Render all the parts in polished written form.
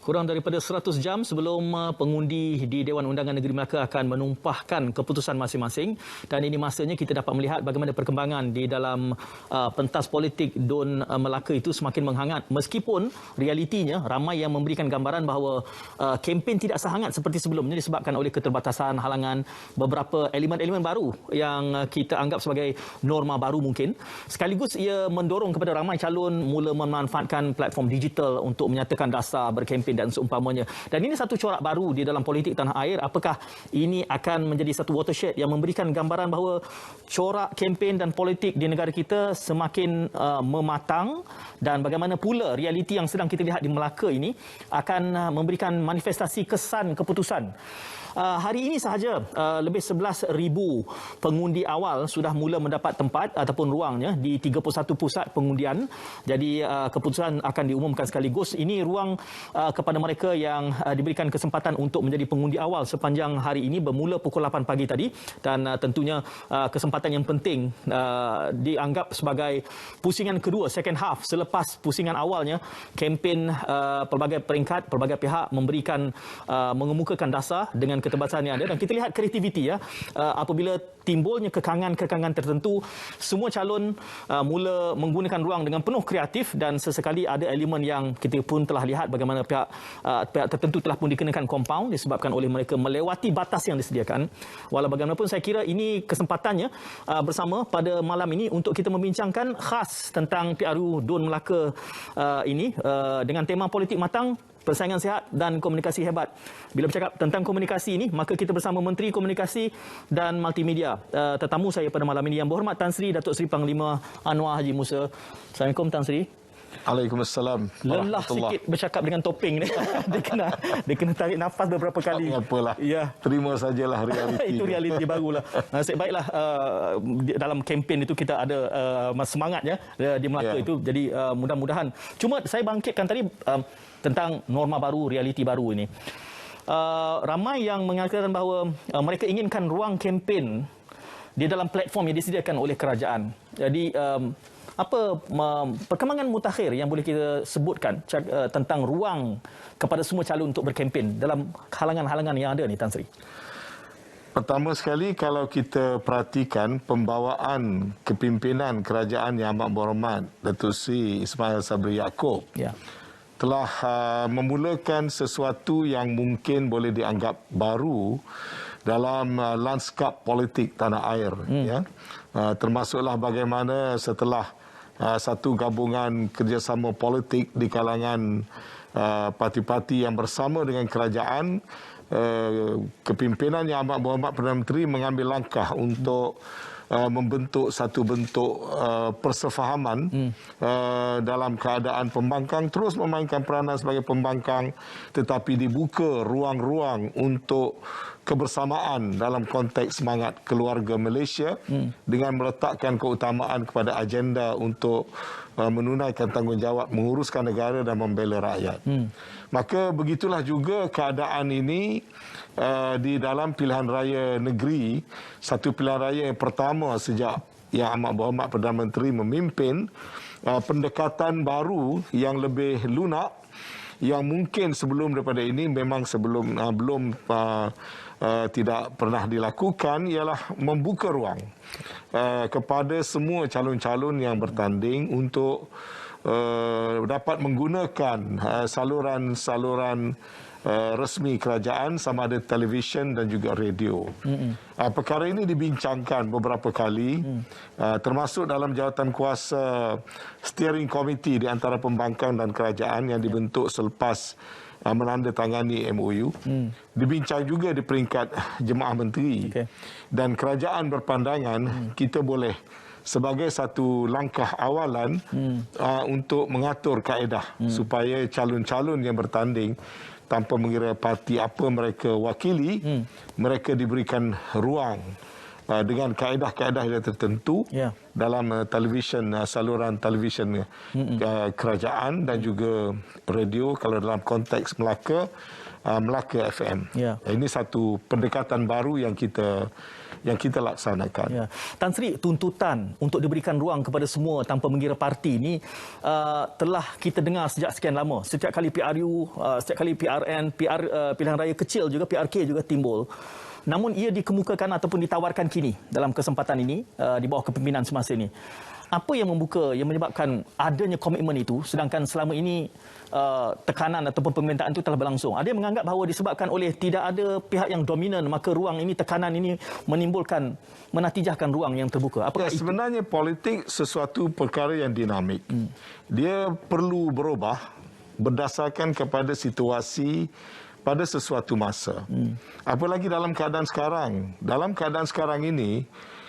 Kurang daripada 100 jam sebelum pengundi di Dewan Undangan Negeri Melaka akan menumpahkan keputusan masing-masing, dan ini masanya kita dapat melihat bagaimana perkembangan di dalam pentas politik DUN Melaka itu semakin menghangat, meskipun realitinya ramai yang memberikan gambaran bahawa kempen tidak sehangat seperti sebelumnya disebabkan oleh keterbatasan, halangan, beberapa elemen-elemen baru yang kita anggap sebagai norma baru mungkin. Sekaligus ia mendorong kepada ramai calon mula memanfaatkan platform digital untuk menyatakan dasar berkempen dan seumpamanya. Dan ini satu corak baru di dalam politik tanah air. Apakah ini akan menjadi satu watershed yang memberikan gambaran bahawa corak kempen dan politik di negara kita semakin mematang, dan bagaimana pula realiti yang sedang kita lihat di Melaka ini akan memberikan manifestasi kesan keputusan. Hari ini sahaja lebih 11,000 pengundi awal sudah mula mendapat tempat ataupun ruangnya di 31 pusat pengundian. Jadi keputusan akan diumumkan sekaligus. Ini ruang kepada mereka yang diberikan kesempatan untuk menjadi pengundi awal sepanjang hari ini bermula pukul 8 pagi tadi, dan tentunya kesempatan yang penting dianggap sebagai pusingan kedua, second half, selepas pusingan awalnya. Kempen pelbagai peringkat, pelbagai pihak memberikan mengemukakan dasar dengan keterbatasan yang ada, dan kita lihat kreativiti ya. Apabila timbulnya kekangan-kekangan tertentu, semua calon mula menggunakan ruang dengan penuh kreatif, dan sesekali ada elemen yang kita pun telah lihat bagaimana pihak tertentu telah pun dikenakan kompaun disebabkan oleh mereka melewati batas yang disediakan. Walau bagaimanapun, saya kira ini kesempatannya bersama pada malam ini untuk kita membincangkan khas tentang PRU DUN Melaka ini dengan tema politik matang, persaingan sihat dan komunikasi hebat. Bila bercakap tentang komunikasi ini, maka kita bersama Menteri Komunikasi dan Multimedia. Tetamu saya pada malam ini yang berhormat Tan Sri Datuk Seri Panglima Anwar Haji Musa. Assalamualaikum Tan Sri. Waalaikumsalam. Lelah sikit bercakap dengan topeng ni. dia kena tarik nafas beberapa kali. Tak apalah. Ya. Terima sajalah realiti. Itu realiti barulah. Baiklah, dalam kempen itu kita ada semangatnya di Melaka itu. Jadi mudah-mudahan. Cuma saya bangkitkan tadi tentang norma baru, realiti baru ini. Ramai yang mengatakan bahawa mereka inginkan ruang kempen di dalam platform yang disediakan oleh kerajaan. Jadi apa perkembangan mutakhir yang boleh kita sebutkan tentang ruang kepada semua calon untuk berkempen dalam halangan-halangan yang ada ni, Tan Sri? Pertama sekali, kalau kita perhatikan pembawaan kepimpinan kerajaan Yang Amat Berhormat Datuk Seri Ismail Sabri Yaakob, ya, telah memulakan sesuatu yang mungkin boleh dianggap baru dalam lanskap politik tanah air. Ya. Termasuklah bagaimana setelah satu gabungan kerjasama politik di kalangan parti-parti yang bersama dengan kerajaan, kepimpinan Yang Amat Berhormat Perdana Menteri mengambil langkah untuk membentuk satu bentuk persefahaman dalam keadaan pembangkang, terus memainkan peranan sebagai pembangkang, tetapi dibuka ruang-ruang untuk kebersamaan dalam konteks semangat keluarga Malaysia dengan meletakkan keutamaan kepada agenda untuk menunaikan tanggungjawab menguruskan negara dan membela rakyat. Maka begitulah juga keadaan ini di dalam pilihan raya negeri, satu pilihan raya yang pertama sejak Yang Amat Berhormat Perdana Menteri memimpin, pendekatan baru yang lebih lunak yang mungkin sebelum daripada ini memang belum tidak pernah dilakukan, ialah membuka ruang kepada semua calon-calon yang bertanding untuk dapat menggunakan saluran-saluran resmi kerajaan, sama ada televisyen dan juga radio. Perkara ini dibincangkan beberapa kali, termasuk dalam jawatan kuasa steering committee di antara pembangkang dan kerajaan yang dibentuk selepas menandatangani MOU. Dibincang juga di peringkat Jemaah Menteri. Dan kerajaan berpandangan kita boleh sebagai satu langkah awalan untuk mengatur kaedah supaya calon-calon yang bertanding, tanpa mengira parti apa mereka wakili, mereka diberikan ruang dengan kaedah-kaedah yang tertentu dalam televisyen, saluran televisyen kerajaan dan juga radio kalau dalam konteks Melaka, Melaka FM. Ini satu pendekatan baru yang kita laksanakan. Tan Sri, tuntutan untuk diberikan ruang kepada semua tanpa mengira parti ini telah kita dengar sejak sekian lama. Setiap kali PRU, setiap kali PRN, pilihan raya kecil juga, PRK juga timbul. Namun ia dikemukakan ataupun ditawarkan kini dalam kesempatan ini di bawah kepimpinan semasa ini. Apa yang menyebabkan adanya komitmen itu sedangkan selama ini tekanan ataupun permintaan itu telah berlangsung? Ada yang menganggap bahawa disebabkan oleh tidak ada pihak yang dominan, maka ruang ini, tekanan ini menatijahkan ruang yang terbuka. Apakah sebenarnya politik sesuatu perkara yang dinamik. Dia perlu berubah berdasarkan kepada situasi pada sesuatu masa. Apalagi dalam keadaan sekarang. Dalam keadaan sekarang ini,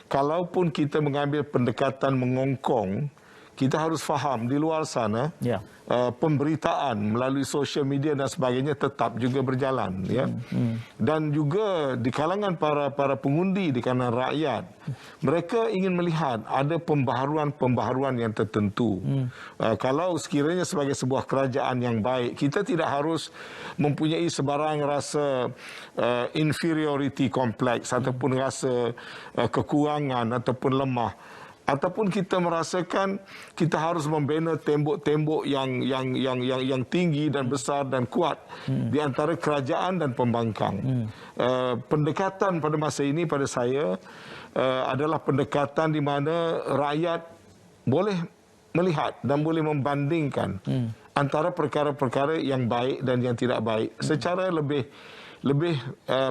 kalaupun kita mengambil pendekatan mengongkong, kita harus faham di luar sana pemberitaan melalui sosial media dan sebagainya tetap juga berjalan, dan juga di kalangan para pengundi, di kalangan rakyat, mereka ingin melihat ada pembaharuan yang tertentu. Kalau sekiranya sebagai sebuah kerajaan yang baik, kita tidak harus mempunyai sebarang rasa inferiority complex ataupun rasa kekurangan ataupun lemah, ataupun kita merasakan kita harus membina tembok-tembok yang tinggi dan besar dan kuat di antara kerajaan dan pembangkang. Pendekatan pada masa ini pada saya adalah pendekatan di mana rakyat boleh melihat dan boleh membandingkan antara perkara-perkara yang baik dan yang tidak baik secara lebih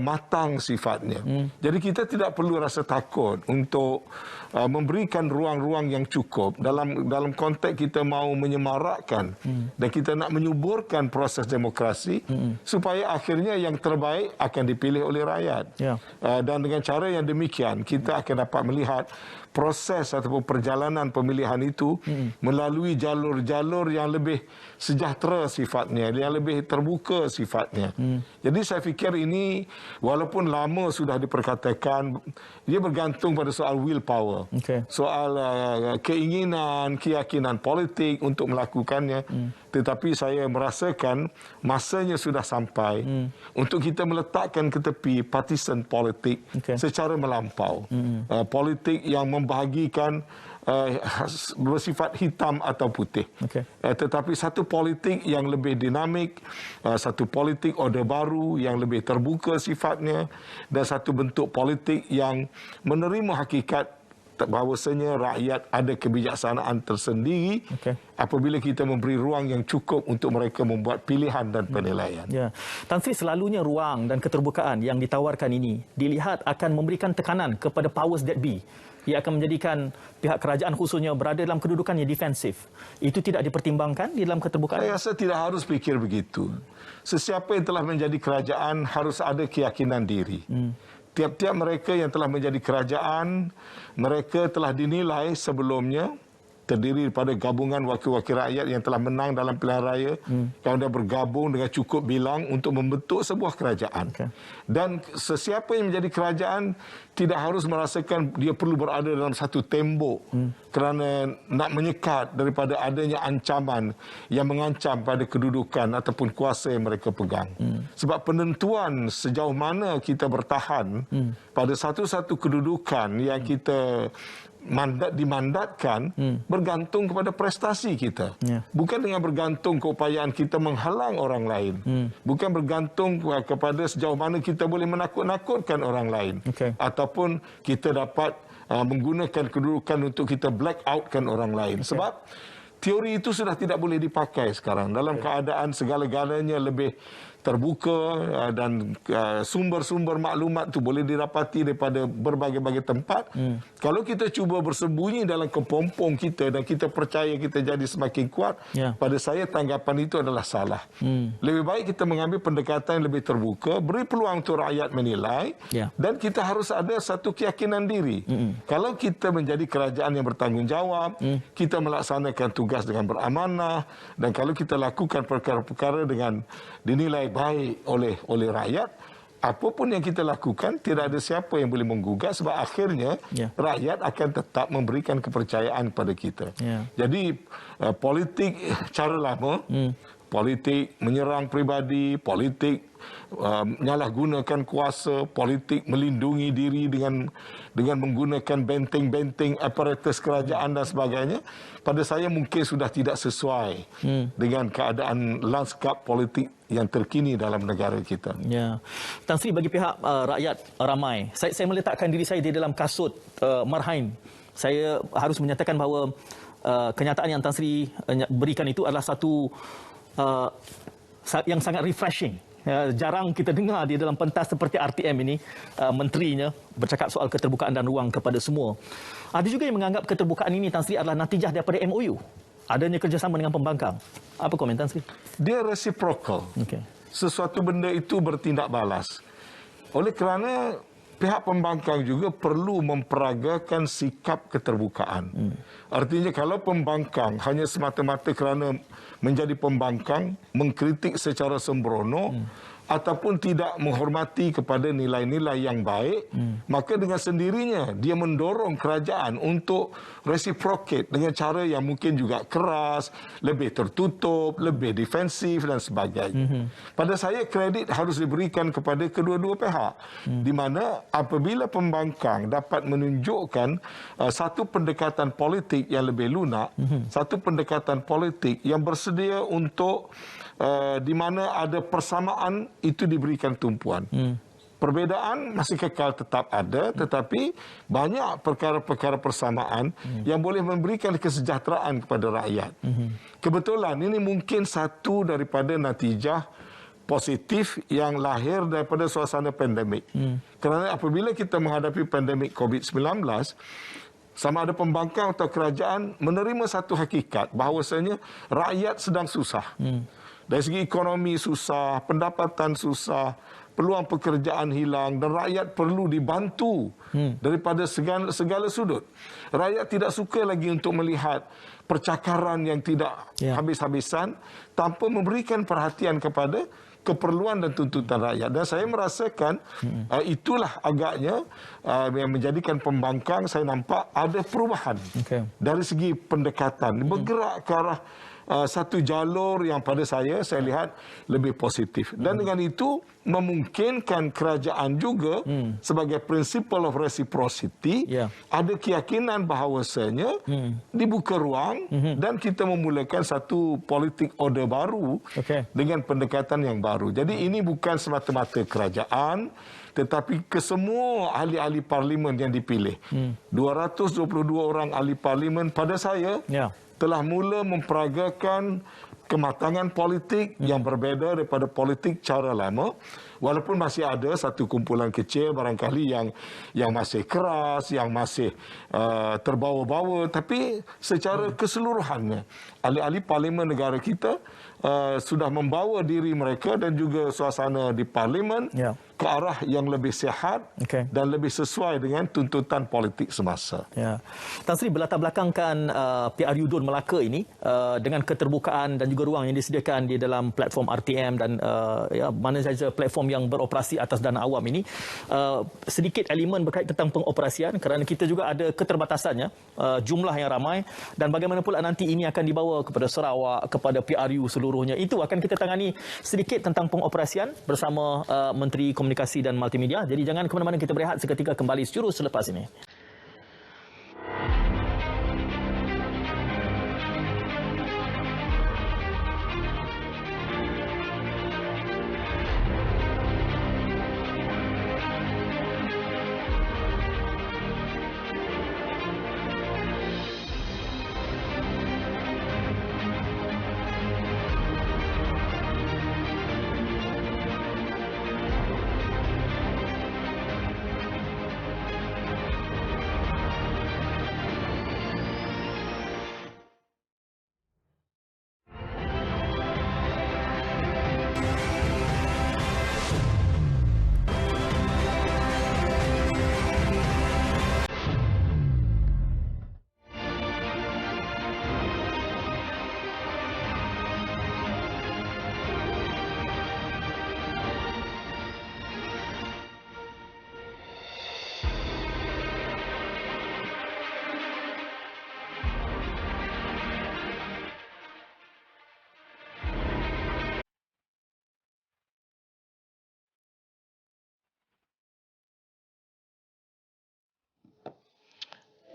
matang sifatnya. Jadi kita tidak perlu rasa takut untuk memberikan ruang-ruang yang cukup dalam konteks kita mahu menyemarakkan dan kita nak menyuburkan proses demokrasi supaya akhirnya yang terbaik akan dipilih oleh rakyat. Dan dengan cara yang demikian kita akan dapat melihat proses ataupun perjalanan pemilihan itu melalui jalur-jalur yang lebih sejahtera sifatnya, yang lebih terbuka sifatnya. Jadi saya fikir ini walaupun lama sudah diperkatakan, dia bergantung pada soal willpower, soal keinginan, keyakinan politik untuk melakukannya. Tetapi saya merasakan masanya sudah sampai untuk kita meletakkan ke tepi partisan politik secara melampau. Politik yang membahagikan bersifat hitam atau putih. Tetapi satu politik yang lebih dinamik, satu politik orde baru yang lebih terbuka sifatnya, dan satu bentuk politik yang menerima hakikat bahawasanya rakyat ada kebijaksanaan tersendiri apabila kita memberi ruang yang cukup untuk mereka membuat pilihan dan penilaian. Tan Sri, selalunya ruang dan keterbukaan yang ditawarkan ini dilihat akan memberikan tekanan kepada powers that be. Ia akan menjadikan pihak kerajaan khususnya berada dalam kedudukan yang defensif. Itu tidak dipertimbangkan di dalam keterbukaan? Saya rasa tidak harus fikir begitu. Sesiapa yang telah menjadi kerajaan harus ada keyakinan diri. Tiap-tiap mereka yang telah menjadi kerajaan, mereka telah dinilai sebelumnya terdiri daripada gabungan wakil-wakil rakyat yang telah menang dalam pilihan raya, yang dah bergabung dengan cukup bilang untuk membentuk sebuah kerajaan. Dan sesiapa yang menjadi kerajaan tidak harus merasakan dia perlu berada dalam satu tembok kerana nak menyekat daripada adanya ancaman yang mengancam pada kedudukan ataupun kuasa yang mereka pegang. Sebab penentuan sejauh mana kita bertahan pada satu-satu kedudukan yang kita dimandatkan bergantung kepada prestasi kita. Bukan dengan bergantung keupayaan kita menghalang orang lain. Bukan bergantung kepada sejauh mana kita boleh menakut-nakutkan orang lain. Ataupun kita dapat menggunakan kedudukan untuk kita black outkan orang lain. Sebab teori itu sudah tidak boleh dipakai sekarang. Dalam keadaan segala-galanya lebih terbuka dan sumber-sumber maklumat itu boleh didapati daripada berbagai-bagai tempat. Kalau kita cuba bersembunyi dalam kepompong kita dan kita percaya kita jadi semakin kuat, pada saya tanggapan itu adalah salah. Lebih baik kita mengambil pendekatan yang lebih terbuka, beri peluang untuk rakyat menilai, dan kita harus ada satu keyakinan diri. Kalau kita menjadi kerajaan yang bertanggungjawab, kita melaksanakan tugas dengan beramanah, dan kalau kita lakukan perkara-perkara dengan dinilai baik oleh rakyat, apa pun yang kita lakukan, tidak ada siapa yang boleh menggugat sebab akhirnya rakyat akan tetap memberikan kepercayaan kepada kita. Jadi politik cara lama, politik menyerang peribadi, politik menyalahgunakan kuasa, politik melindungi diri dengan menggunakan benteng-benteng aparatus kerajaan dan sebagainya, pada saya mungkin sudah tidak sesuai dengan keadaan lanskap politik yang terkini dalam negara kita. Ya, Tan Sri, bagi pihak rakyat ramai, saya meletakkan diri saya di dalam kasut Marhain. Saya harus menyatakan bahawa kenyataan yang Tan Sri berikan itu adalah satu yang sangat refreshing. Jarang kita dengar di dalam pentas seperti RTM ini menterinya bercakap soal keterbukaan dan ruang kepada semua. Ada juga yang menganggap keterbukaan ini, Tan Sri, adalah natijah daripada MOU, adanya kerjasama dengan pembangkang. Apa komen Tan Sri? Dia reciprocal. Sesuatu benda itu bertindak balas. Oleh kerana pihak pembangkang juga perlu memperagakan sikap keterbukaan. Artinya kalau pembangkang hanya semata-mata kerana menjadi pembangkang, mengkritik secara sembrono, ataupun tidak menghormati kepada nilai-nilai yang baik, maka dengan sendirinya dia mendorong kerajaan untuk reciprocate dengan cara yang mungkin juga keras, lebih tertutup, lebih defensif dan sebagainya. Pada saya kredit harus diberikan kepada kedua-dua pihak, di mana apabila pembangkang dapat menunjukkan satu pendekatan politik yang lebih lunak, satu pendekatan politik yang bersedia untuk di mana ada persamaan, itu diberikan tumpuan. Perbezaan masih kekal tetap ada, tetapi banyak perkara-perkara persamaan yang boleh memberikan kesejahteraan kepada rakyat. Kebetulan ini mungkin satu daripada natijah positif yang lahir daripada suasana pandemik. Kerana apabila kita menghadapi pandemik COVID-19, sama ada pembangkang atau kerajaan menerima satu hakikat bahawasanya rakyat sedang susah. Dari segi ekonomi susah, pendapatan susah, peluang pekerjaan hilang dan rakyat perlu dibantu daripada segala sudut. Rakyat tidak suka lagi untuk melihat percakaran yang tidak habis-habisan tanpa memberikan perhatian kepada keperluan dan tuntutan rakyat. Dan saya merasakan itulah agaknya yang menjadikan pembangkang saya nampak ada perubahan dari segi pendekatan, bergerak ke arah satu jalur yang pada saya lihat lebih positif. Dan dengan itu memungkinkan kerajaan juga sebagai principle of reciprocity ada keyakinan bahawasanya dibuka ruang dan kita memulakan satu politik order baru dengan pendekatan yang baru. Jadi ini bukan semata-mata kerajaan, tetapi kesemua ahli-ahli parlimen yang dipilih. 222 orang ahli parlimen pada saya telah mula memperagakan kematangan politik yang berbeza daripada politik cara lama, walaupun masih ada satu kumpulan kecil barangkali yang masih keras, yang masih terbawa-bawa, tapi secara keseluruhannya ahli-ahli parlimen negara kita sudah membawa diri mereka dan juga suasana di parlimen ke arah yang lebih sihat dan lebih sesuai dengan tuntutan politik semasa. Tan Sri, berlatar belakangkan PRU DUN Melaka ini dengan keterbukaan dan juga ruang yang disediakan di dalam platform RTM dan mana saja platform yang beroperasi atas dana awam ini, sedikit elemen berkait tentang pengoperasian kerana kita juga ada keterbatasannya, jumlah yang ramai, dan bagaimana pula nanti ini akan dibawa kepada Sarawak, kepada PRU seluruhnya. Itu akan kita tangani sedikit tentang pengoperasian bersama Menteri Komunikasi dan Multimedia. Jadi jangan ke mana-mana, kita berehat seketika, kembali sejurus selepas ini.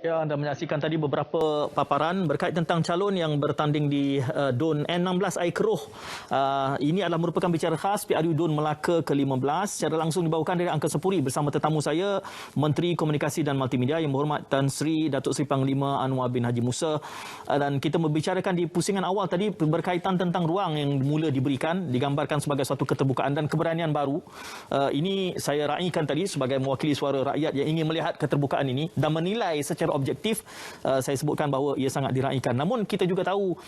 Ya, anda menyaksikan tadi beberapa paparan berkait tentang calon yang bertanding di DUN N16 Air Keroh. Ini adalah merupakan bicara khas PRU DUN Melaka ke-15 secara langsung dibawakan dari Angkasa Puri bersama tetamu saya, Menteri Komunikasi dan Multimedia Yang Berhormat Tan Sri Datuk Seri Panglima Anwar bin Haji Musa. Dan kita membicarakan di pusingan awal tadi berkaitan tentang ruang yang mula diberikan, digambarkan sebagai suatu keterbukaan dan keberanian baru. Ini saya raikan tadi sebagai mewakili suara rakyat yang ingin melihat keterbukaan ini dan menilai secara objektif. Saya sebutkan bahawa ia sangat diraikan. Namun kita juga tahu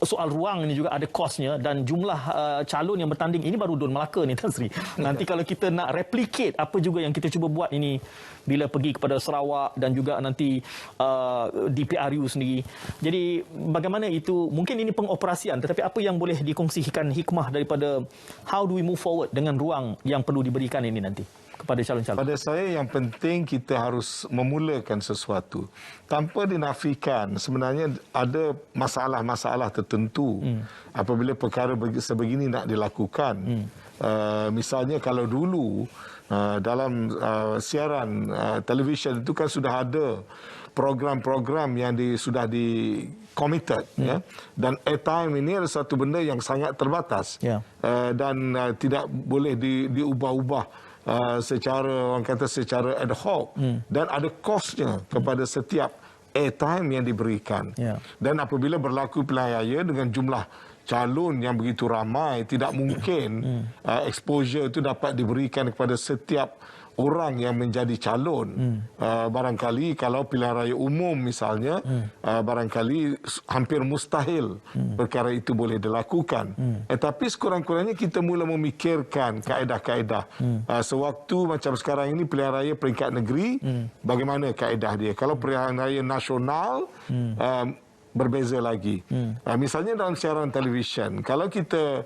soal ruang ini juga ada kosnya dan jumlah calon yang bertanding ini baru DUN Melaka ni, Tan Sri. Nanti kalau kita nak replicate apa juga yang kita cuba buat ini bila pergi kepada Sarawak dan juga nanti di PRU sendiri. Jadi bagaimana itu, mungkin ini pengoperasian, tetapi apa yang boleh dikongsikan hikmah daripada how do we move forward dengan ruang yang perlu diberikan ini nanti kepada calon-calon? Pada saya yang penting kita harus memulakan sesuatu. Tanpa dinafikan, sebenarnya ada masalah-masalah tertentu apabila perkara sebegini nak dilakukan. Misalnya kalau dulu dalam siaran televisyen itu kan sudah ada program-program yang sudah di committed, ya, dan airtime ini adalah satu benda yang sangat terbatas, dan tidak boleh diubah-ubah secara, orang kata, secara ad hoc, dan ada kosnya kepada setiap airtime yang diberikan. Dan apabila berlaku pilihan raya dengan jumlah calon yang begitu ramai, tidak mungkin exposure itu dapat diberikan kepada setiap orang yang menjadi calon. Barangkali kalau pilihan raya umum misalnya, barangkali hampir mustahil perkara itu boleh dilakukan. Tapi sekurang-kurangnya kita mula memikirkan kaedah-kaedah. Sewaktu macam sekarang ini pilihan raya peringkat negeri, bagaimana kaedah dia? Kalau pilihan raya nasional, berbeza lagi. Misalnya dalam siaran televisyen, kalau kita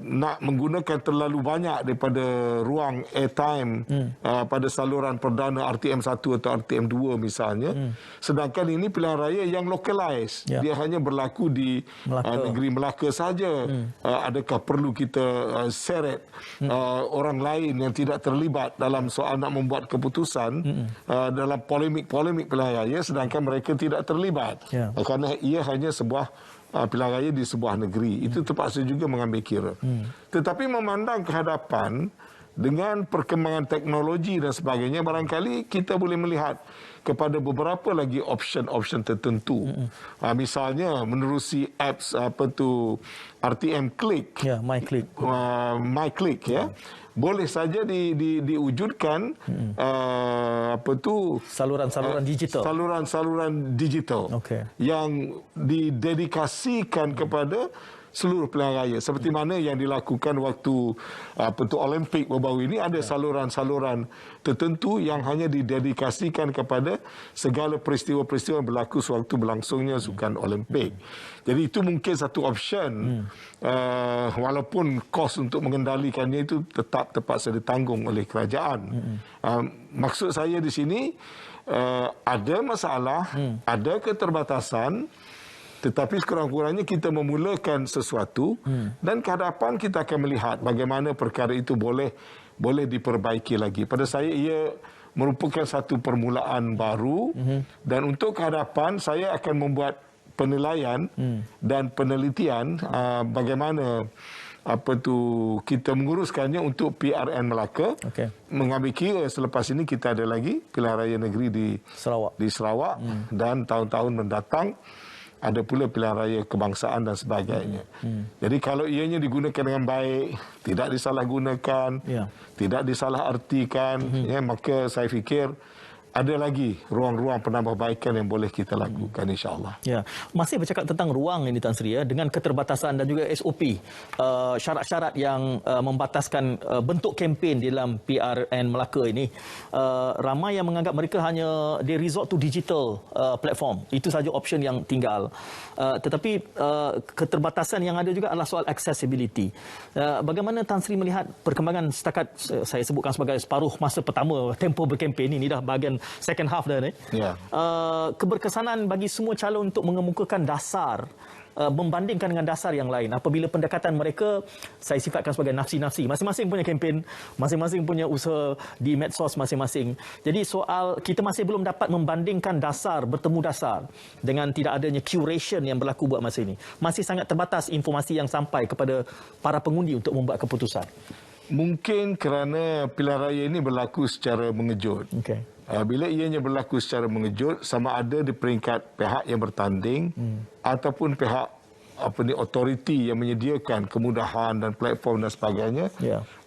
nak menggunakan terlalu banyak daripada ruang airtime pada saluran perdana RTM1 atau RTM2 misalnya, sedangkan ini pilihan raya yang localized, dia hanya berlaku di negeri Melaka saja. Adakah perlu kita seret orang lain yang tidak terlibat dalam soal nak membuat keputusan dalam polemik-polemik pilihan raya, sedangkan mereka tidak terlibat? Kerana ia hanya sebuah pilihan raya di sebuah negeri. Itu terpaksa juga mengambil kira. Tetapi memandang ke hadapan dengan perkembangan teknologi dan sebagainya, barangkali kita boleh melihat kepada beberapa lagi option-option tertentu. Misalnya menerusi apps RTM Click. My Click. My Click, ya. Boleh saja diwujudkan saluran-saluran digital. Saluran-saluran digital yang didedikasikan kepada seluruh pilihan raya, seperti mana yang dilakukan waktu Olimpik baru-baru ini. Ada saluran-saluran tertentu yang hanya didedikasikan kepada segala peristiwa-peristiwa yang berlaku sewaktu berlangsungnya Sukan Olimpik. Jadi itu mungkin satu option, walaupun kos untuk mengendalikannya itu tetap terpaksa ditanggung oleh kerajaan. Maksud saya di sini, ada masalah, ada keterbatasan, tetapi sekurang-kurangnya kita memulakan sesuatu, dan ke hadapan kita akan melihat bagaimana perkara itu boleh diperbaiki lagi. Pada saya ia merupakan satu permulaan baru, dan untuk ke hadapan saya akan membuat penilaian dan penelitian bagaimana kita menguruskannya untuk PRN Melaka. Mengambil kira selepas ini kita ada lagi pilihan raya negeri di Sarawak, dan tahun-tahun mendatang ada pula pilihan raya kebangsaan dan sebagainya. Jadi kalau ianya digunakan dengan baik, tidak disalahgunakan, tidak disalahartikan, maka saya fikir ada lagi ruang-ruang penambahbaikan yang boleh kita lakukan, insya-Allah. Ya, masih bercakap tentang ruang ini, Tan Sri, dengan keterbatasan dan juga SOP, syarat-syarat yang membataskan bentuk kempen di dalam PRN Melaka ini, ramai yang menganggap mereka hanya they resort to digital platform. Itu saja option yang tinggal. Tetapi keterbatasan yang ada juga adalah soal accessibility. Bagaimana Tan Sri melihat perkembangan setakat saya sebutkan sebagai separuh masa pertama tempoh berkempen ini, dah bahagian second half dah ni. Keberkesanan bagi semua calon untuk mengemukakan dasar membandingkan dengan dasar yang lain. Apabila pendekatan mereka saya sifatkan sebagai nafsi-nafsi. Masing-masing punya kempen, masing-masing punya usaha di medsos masing-masing. Jadi soal kita masih belum dapat membandingkan dasar, bertemu dasar dengan tidak adanya curation yang berlaku buat masa ini. Masih sangat terbatas informasi yang sampai kepada para pengundi untuk membuat keputusan. Mungkin kerana pilihan raya ini berlaku secara mengejut. Okey. Bila ianya berlaku secara mengejut, sama ada di peringkat pihak yang bertanding ataupun pihak autoriti yang menyediakan kemudahan dan platform dan sebagainya,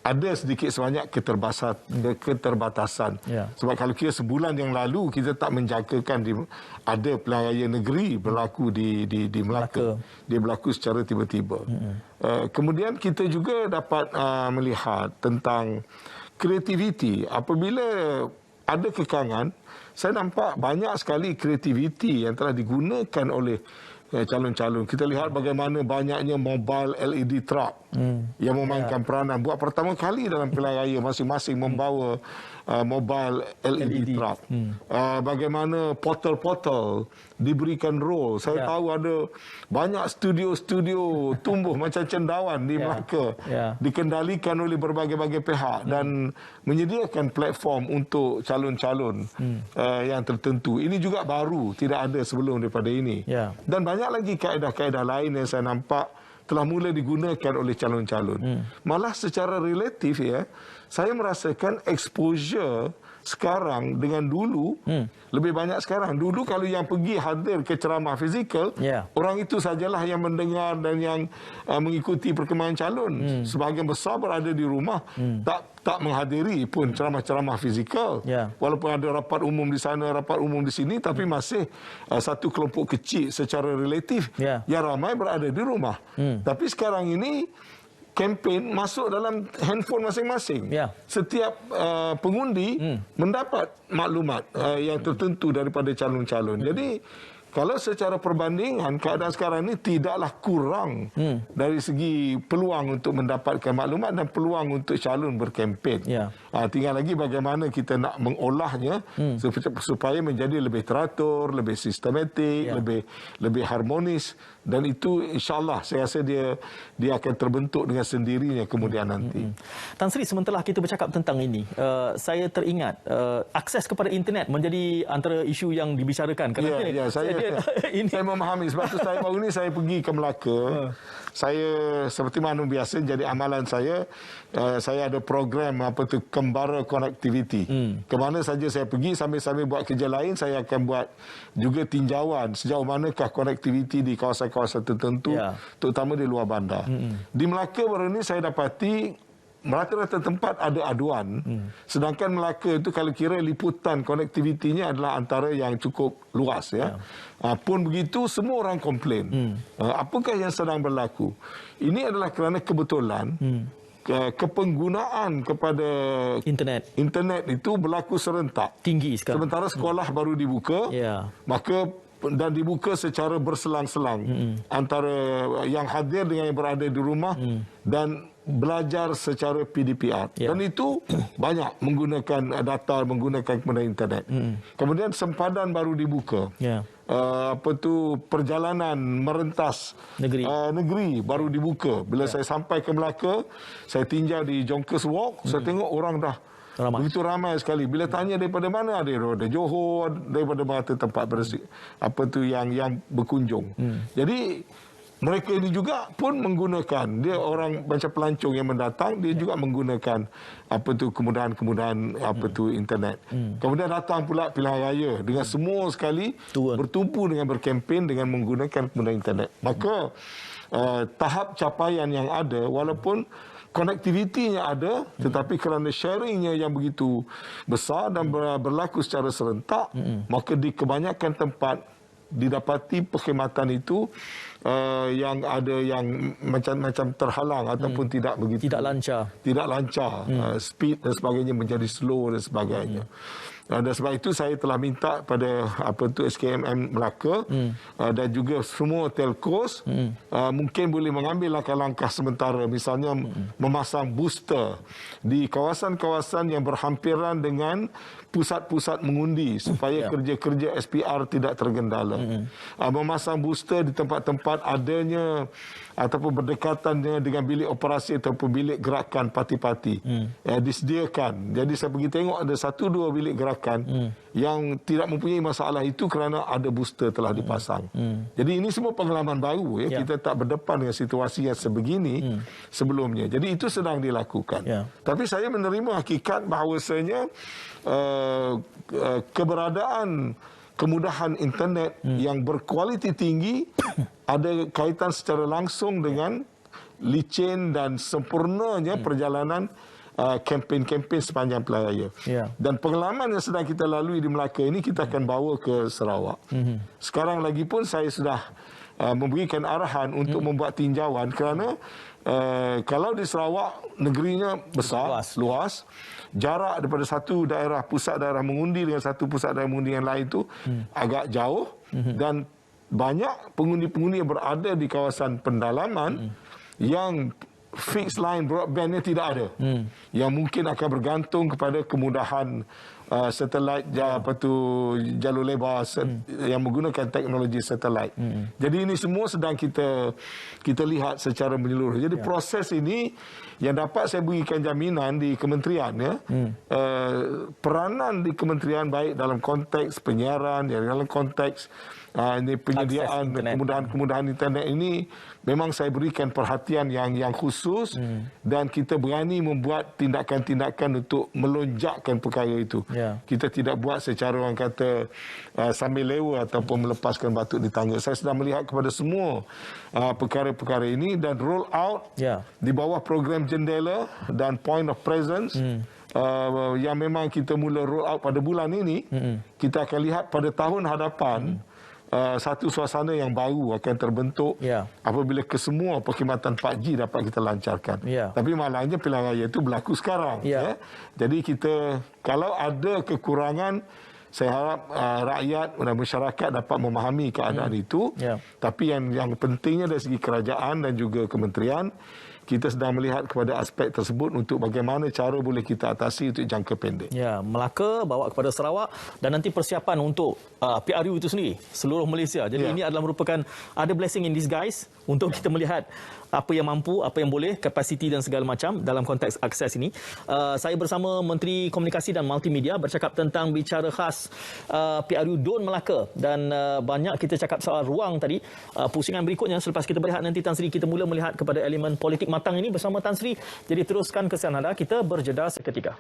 ada sedikit sebanyak keterbatasan. Sebab kalau kira sebulan yang lalu kita tak menjangkakan ada pilihan raya negeri berlaku di Melaka. Dia berlaku secara tiba-tiba. Kemudian kita juga dapat melihat tentang kreativiti. Apabila ada kekangan, saya nampak banyak sekali kreativiti yang telah digunakan oleh calon-calon. Kita lihat bagaimana banyaknya mobile LED truck yang memainkan peranan. Buat pertama kali dalam pilihan raya masing-masing membawa mobile LED truck. Bagaimana portal-portal diberikan role. Saya tahu ada banyak studio-studio tumbuh macam cendawan di Melaka. Dikendalikan oleh berbagai-bagai pihak dan menyediakan platform untuk calon-calon yang tertentu. Ini juga baru, tidak ada sebelum daripada ini. Dan banyak lagi kaedah-kaedah lain yang saya nampak telah mula digunakan oleh calon-calon. Malah secara relatif saya merasakan exposure sekarang dengan dulu lebih banyak sekarang. Dulu kalau yang pergi hadir ke ceramah fizikal, orang itu sajalah yang mendengar dan yang mengikuti perkembangan calon. Sebahagian besar berada di rumah, tak menghadiri pun ceramah-ceramah fizikal. Walaupun ada rapat umum di sana, rapat umum di sini, tapi masih satu kelompok kecil secara relatif yang ramai berada di rumah. Tapi sekarang ini kempen masuk dalam handphone masing-masing. Setiap pengundi mendapat maklumat yang tertentu daripada calon-calon. Jadi kalau secara perbandingan keadaan sekarang ini tidaklah kurang dari segi peluang untuk mendapatkan maklumat dan peluang untuk calon berkempen. Tinggal lagi bagaimana kita nak mengolahnya supaya menjadi lebih teratur, lebih sistematik, lebih harmonis, dan itu insya-Allah saya rasa dia akan terbentuk dengan sendirinya kemudian nanti. Tan Sri, sementara kita bercakap tentang ini, saya teringat akses kepada internet menjadi antara isu yang dibicarakan. Saya memahami sebab tu saya baru ni saya pergi ke Melaka. Saya seperti mana biasa jadi amalan saya ada program kembara connectivity. Ke mana saja saya pergi sambil-sambil buat kerja lain, saya akan buat juga tinjauan sejauh manakah connectivity di kawasan-kawasan tertentu, terutama di luar bandar. Di Melaka baru ni saya dapati rata-rata tempat ada aduan. Sedangkan Melaka itu kalau kira liputan konektivitinya adalah antara yang cukup luas. Pun begitu semua orang komplain. Apakah yang sedang berlaku? Ini adalah kerana kebetulan kepenggunaan kepada internet itu berlaku serentak. Tinggi sekarang. Sementara sekolah baru dibuka, maka dan dibuka secara berselang-selang antara yang hadir dengan yang berada di rumah dan belajar secara PDPR. Dan itu banyak menggunakan data, menggunakan kemudian internet. Kemudian sempadan baru dibuka. Perjalanan merentas negeri baru dibuka. Bila saya sampai ke Melaka, saya tinjau di Jonkers Walk, saya tengok orang dah begitu ramai sekali. Bila tanya daripada mana, ada Johor, daripada mana tempat yang berkunjung. Jadi mereka ini juga pun menggunakan, dia orang macam pelancong yang mendatang, dia juga menggunakan kemudahan-kemudahan internet. Kemudian datang pula pilihan raya dengan semua sekali bertumpu dengan berkempen dengan menggunakan kemudahan internet. Maka tahap capaian yang ada, walaupun konektivitinya ada, tetapi kerana sharingnya yang begitu besar dan berlaku secara serentak, maka di kebanyakan tempat didapati perkhidmatan itu yang ada yang macam terhalang ataupun tidak begitu, tidak lancar, speed dan sebagainya menjadi slow dan sebagainya. Dan sebab itu saya telah minta pada SKMM Melaka dan juga semua telcos mungkin boleh mengambil langkah-langkah sementara, misalnya memasang booster di kawasan-kawasan yang berhampiran dengan pusat-pusat mengundi supaya kerja-kerja SPR tidak tergendala. Memasang booster di tempat-tempat adanya ataupun berdekatannya dengan bilik operasi ataupun bilik gerakan parti-parti disediakan. Jadi saya pergi tengok ada 1-2 bilik gerakan yang tidak mempunyai masalah itu kerana ada booster telah dipasang. Jadi ini semua pengalaman baru ya. Kita tak berdepan dengan situasi yang sebegini sebelumnya. Jadi itu sedang dilakukan. Tapi saya menerima hakikat bahawasanya keberadaan kemudahan internet yang berkualiti tinggi ada kaitan secara langsung dengan licin dan sempurnanya perjalanan kempen-kempen sepanjang pilihan raya. Dan pengalaman yang sedang kita lalui di Melaka ini kita akan bawa ke Sarawak. Sekarang lagi pun saya sudah memberikan arahan untuk membuat tinjauan kerana kalau di Sarawak negerinya besar, luas, jarak daripada satu daerah pusat daerah mengundi dengan satu pusat daerah mengundi yang lain itu agak jauh dan banyak pengundi-pengundi yang berada di kawasan pendalaman yang fixed line broadbandnya tidak ada, yang mungkin akan bergantung kepada kemudahan satelit jalur lebar yang menggunakan teknologi satelit. Jadi ini semua sedang kita lihat secara menyeluruh. Jadi proses ini yang dapat saya berikan jaminan di kementerian peranan di kementerian baik dalam konteks penyiaran, dalam konteks ini penyediaan kemudahan internet ini memang saya berikan perhatian yang khusus dan kita berani membuat tindakan-tindakan untuk melonjakkan perkara itu. Kita tidak buat secara orang kata sambil lewa ataupun melepaskan batuk di tangga. Saya sedang melihat kepada semua perkara-perkara ini dan roll out di bawah program jendela dan point of presence yang memang kita mula roll out pada bulan ini. Kita akan lihat pada tahun hadapan satu suasana yang baru akan terbentuk apabila kesemua perkhidmatan 4G dapat kita lancarkan. Tapi malangnya pilihan raya itu berlaku sekarang. Jadi kita kalau ada kekurangan, saya harap rakyat dan masyarakat dapat memahami keadaan itu. Tapi yang pentingnya dari segi kerajaan dan juga kementerian, kita sedang melihat kepada aspek tersebut untuk bagaimana cara boleh kita atasi untuk jangka pendek. Melaka bawa kepada Sarawak dan nanti persiapan untuk PRU itu sendiri seluruh Malaysia. Jadi ini adalah merupakan ada blessing in disguise untuk kita melihat apa yang mampu, apa yang boleh, kapasiti dan segala macam dalam konteks akses ini. Saya bersama Menteri Komunikasi dan Multimedia bercakap tentang bicara khas PRU DUN Melaka dan banyak kita cakap soal ruang tadi. Pusingan berikutnya selepas kita berehat nanti Tan Sri kita mula melihat kepada elemen politik matang ini bersama Tan Sri. Jadi teruskan kesian anda, kita berjeda seketika.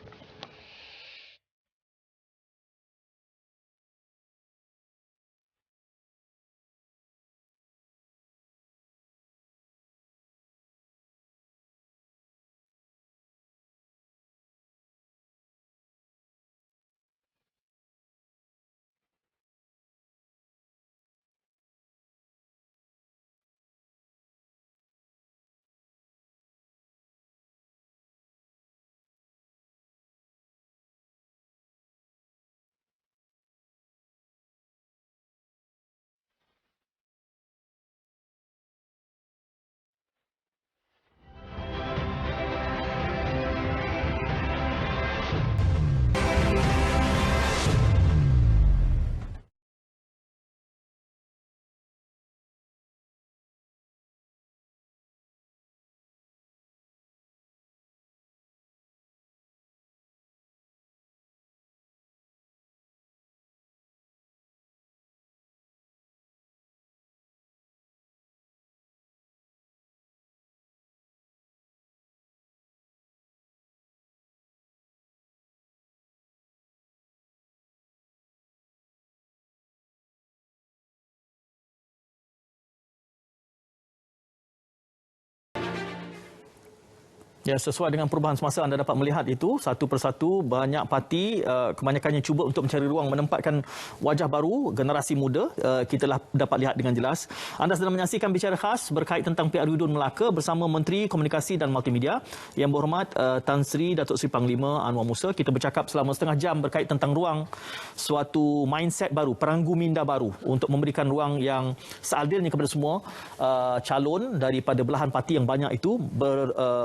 Ya, sesuai dengan perubahan semasa anda dapat melihat itu satu persatu banyak parti kebanyakannya cuba untuk mencari ruang menempatkan wajah baru generasi muda. Kita dapat lihat dengan jelas. Anda sedang menyaksikan bicara khas berkait tentang PRU DUN Melaka bersama Menteri Komunikasi dan Multimedia Yang Berhormat Tan Sri Datuk Seri Panglima Anwar Musa. Kita bercakap selama setengah jam berkait tentang ruang suatu mindset baru, peranggu minda baru untuk memberikan ruang yang seadilnya kepada semua calon daripada belahan parti yang banyak itu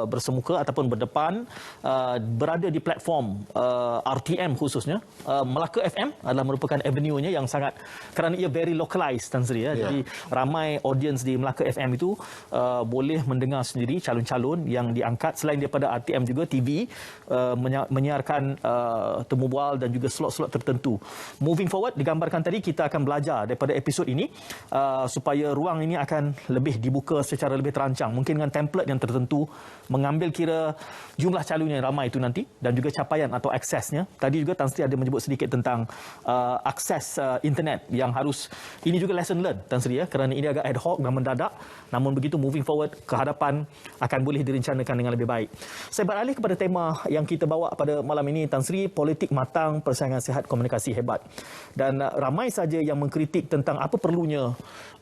bersemuka ataupun berdepan berada di platform RTM khususnya. Melaka FM adalah merupakan avenue-nya yang sangat, kerana ia very localized, Tan Sri. Jadi ramai audience di Melaka FM itu boleh mendengar sendiri calon-calon yang diangkat. Selain daripada RTM juga TV menyiarkan temu bual dan juga slot-slot tertentu. Moving forward, digambarkan tadi kita akan belajar daripada episod ini supaya ruang ini akan lebih dibuka secara lebih terancang. Mungkin dengan template yang tertentu, mengambil kira jumlah calon yang ramai itu nanti dan juga capaian atau aksesnya. Tadi juga Tan Sri ada menyebut sedikit tentang akses internet yang harus, ini juga lesson learned Tan Sri, kerana ini agak ad hoc dan mendadak. Namun begitu moving forward ke hadapan akan boleh direncanakan dengan lebih baik. Saya beralih kepada tema yang kita bawa pada malam ini, Tan Sri, politik matang, persaingan sihat, komunikasi hebat. Dan ramai saja yang mengkritik tentang apa perlunya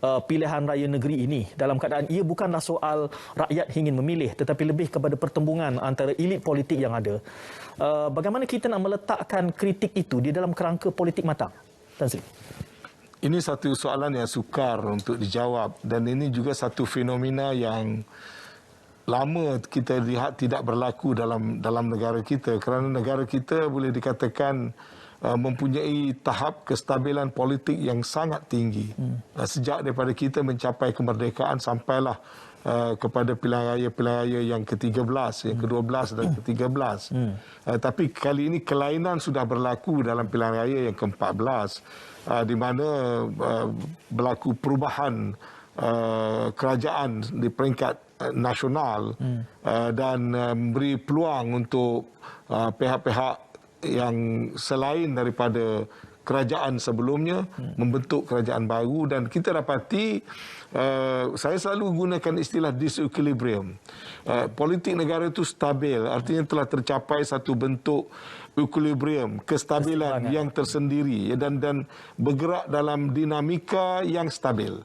pilihan raya negeri ini dalam keadaan ia bukanlah soal rakyat ingin memilih tetapi lebih kepada pertembungan antara elit politik yang ada. Bagaimana kita nak meletakkan kritik itu di dalam kerangka politik matang, Tan Sri? Ini satu soalan yang sukar untuk dijawab dan ini juga satu fenomena yang lama kita lihat tidak berlaku dalam negara kita, kerana negara kita boleh dikatakan mempunyai tahap kestabilan politik yang sangat tinggi. Sejak daripada kita mencapai kemerdekaan sampailah kepada pilihan raya yang ke-13, yang ke-12 dan ke-13. Tapi kali ini kelainan sudah berlaku dalam pilihan raya yang ke-14 di mana berlaku perubahan kerajaan di peringkat nasional dan memberi peluang untuk pihak-pihak yang selain daripada kerajaan sebelumnya membentuk kerajaan baru. Dan kita dapati, saya selalu gunakan istilah disequilibrium. Politik negara itu stabil, artinya telah tercapai satu bentuk equilibrium, kestabilan yang tersendiri dan bergerak dalam dinamika yang stabil.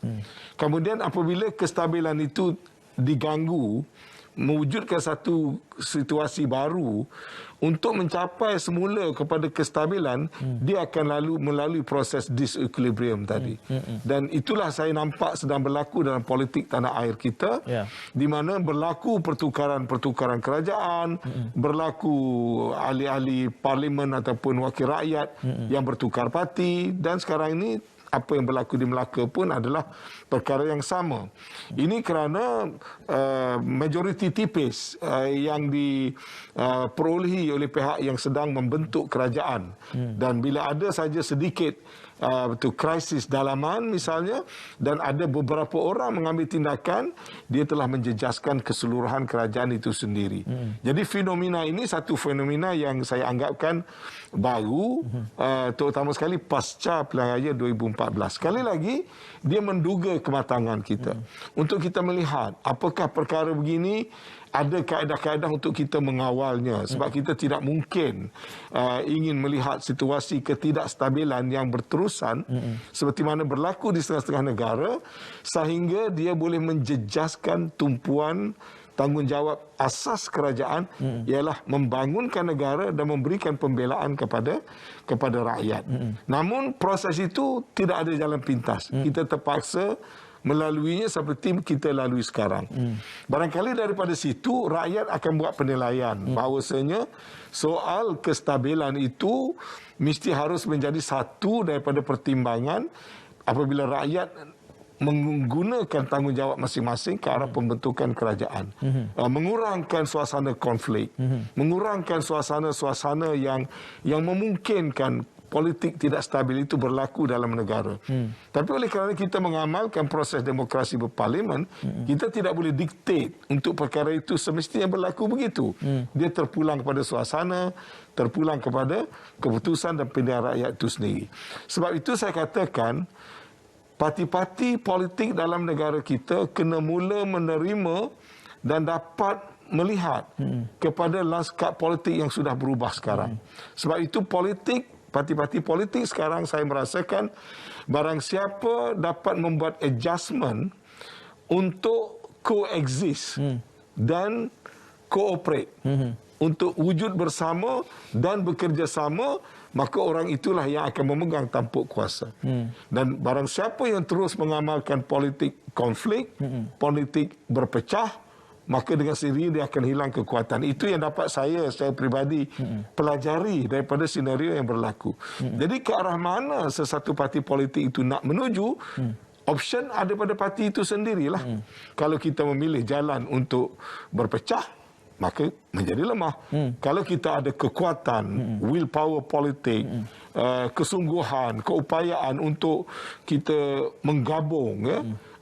Kemudian apabila kestabilan itu diganggu, mewujudkan satu situasi baru, untuk mencapai semula kepada kestabilan, dia akan melalui proses disequilibrium tadi. Dan itulah saya nampak sedang berlaku dalam politik tanah air kita, di mana berlaku pertukaran-pertukaran kerajaan, berlaku ahli-ahli parlimen ataupun wakil rakyat yang bertukar parti, dan sekarang ini apa yang berlaku di Melaka pun adalah perkara yang sama. Ini kerana majoriti tipis yang diperolehi oleh pihak yang sedang membentuk kerajaan. Dan bila ada saja sedikit krisis dalaman misalnya, dan ada beberapa orang mengambil tindakan, dia telah menjejaskan keseluruhan kerajaan itu sendiri. Jadi fenomena ini satu fenomena yang saya anggapkan baru, terutama sekali pasca pilihan raya 2014. Sekali lagi, dia menduga kematangan kita. Untuk kita melihat apakah perkara begini ada kaedah-kaedah untuk kita mengawalnya, sebab kita tidak mungkin ingin melihat situasi ketidakstabilan yang berterusan seperti mana berlaku di setengah-setengah negara, sehingga dia boleh menjejaskan tumpuan tanggungjawab asas kerajaan, ialah membangunkan negara dan memberikan pembelaan kepada rakyat. Namun proses itu tidak ada jalan pintas. Kita terpaksa melaluinya seperti kita lalui sekarang. Barangkali daripada situ rakyat akan buat penilaian bahawasanya soal kestabilan itu mesti harus menjadi satu daripada pertimbangan apabila rakyat menggunakan tanggungjawab masing-masing ke arah pembentukan kerajaan. Mengurangkan suasana konflik, mengurangkan suasana-suasana yang memungkinkan politik tidak stabil itu berlaku dalam negara. Tapi oleh kerana kita mengamalkan proses demokrasi berparlimen, kita tidak boleh diktate untuk perkara itu semestinya berlaku begitu. Dia terpulang kepada suasana, terpulang kepada keputusan dan pilihan rakyat itu sendiri. Sebab itu saya katakan, parti-parti politik dalam negara kita kena mula menerima dan dapat melihat kepada lanskap politik yang sudah berubah sekarang. Sebab itu parti-parti politik sekarang saya merasakan barang siapa dapat membuat adjustment untuk coexist dan cooperate untuk wujud bersama dan bekerjasama, maka orang itulah yang akan memegang tampuk kuasa. Dan barang siapa yang terus mengamalkan politik konflik, politik berpecah, maka dengan sendiri dia akan hilang kekuatan. Itu yang dapat saya secara peribadi pelajari daripada senario yang berlaku. Jadi ke arah mana sesuatu parti politik itu nak menuju, option ada pada parti itu sendirilah. Kalau kita memilih jalan untuk berpecah, maka menjadi lemah. Kalau kita ada kekuatan, willpower politik, kesungguhan, keupayaan untuk kita menggabung,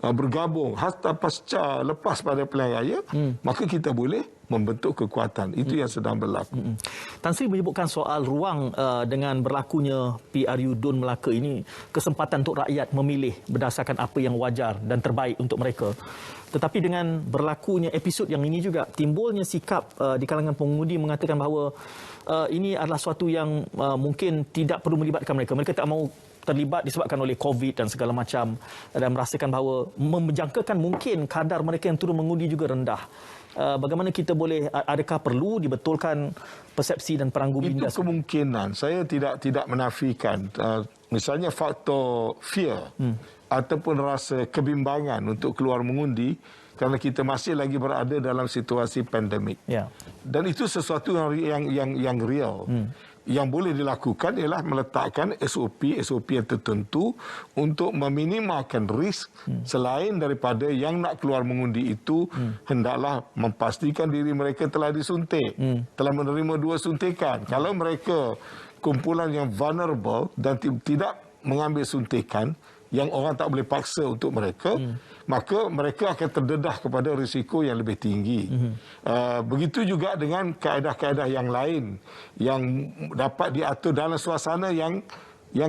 bergabung hatta pasca lepas pada pilihan raya, maka kita boleh membentuk kekuatan. Itu yang sedang berlaku. Tan Sri menyebutkan soal ruang dengan berlakunya PRU DUN Melaka ini, kesempatan untuk rakyat memilih berdasarkan apa yang wajar dan terbaik untuk mereka. Tetapi dengan berlakunya episod yang ini juga, timbulnya sikap di kalangan pengundi mengatakan bahawa ini adalah suatu yang mungkin tidak perlu melibatkan mereka. Mereka tak mahu terlibat disebabkan oleh COVID dan segala macam, dan merasakan bahawa menjangkakan mungkin kadar mereka yang turun mengundi juga rendah. Bagaimana kita boleh, adakah perlu dibetulkan persepsi dan peranggu binda? Itu kemungkinan. Saya tidak menafikan. Misalnya faktor fear ataupun rasa kebimbangan untuk keluar mengundi kerana kita masih lagi berada dalam situasi pandemik. Ya. Dan itu sesuatu yang real. Yang boleh dilakukan ialah meletakkan SOP yang tertentu untuk meminimalkan risk selain daripada yang nak keluar mengundi itu hendaklah memastikan diri mereka telah disuntik, telah menerima 2 suntikan. Kalau mereka kumpulan yang vulnerable dan tidak mengambil suntikan, yang orang tak boleh paksa untuk mereka, maka mereka akan terdedah kepada risiko yang lebih tinggi. Begitu juga dengan kaedah-kaedah yang lain yang dapat diatur dalam suasana yang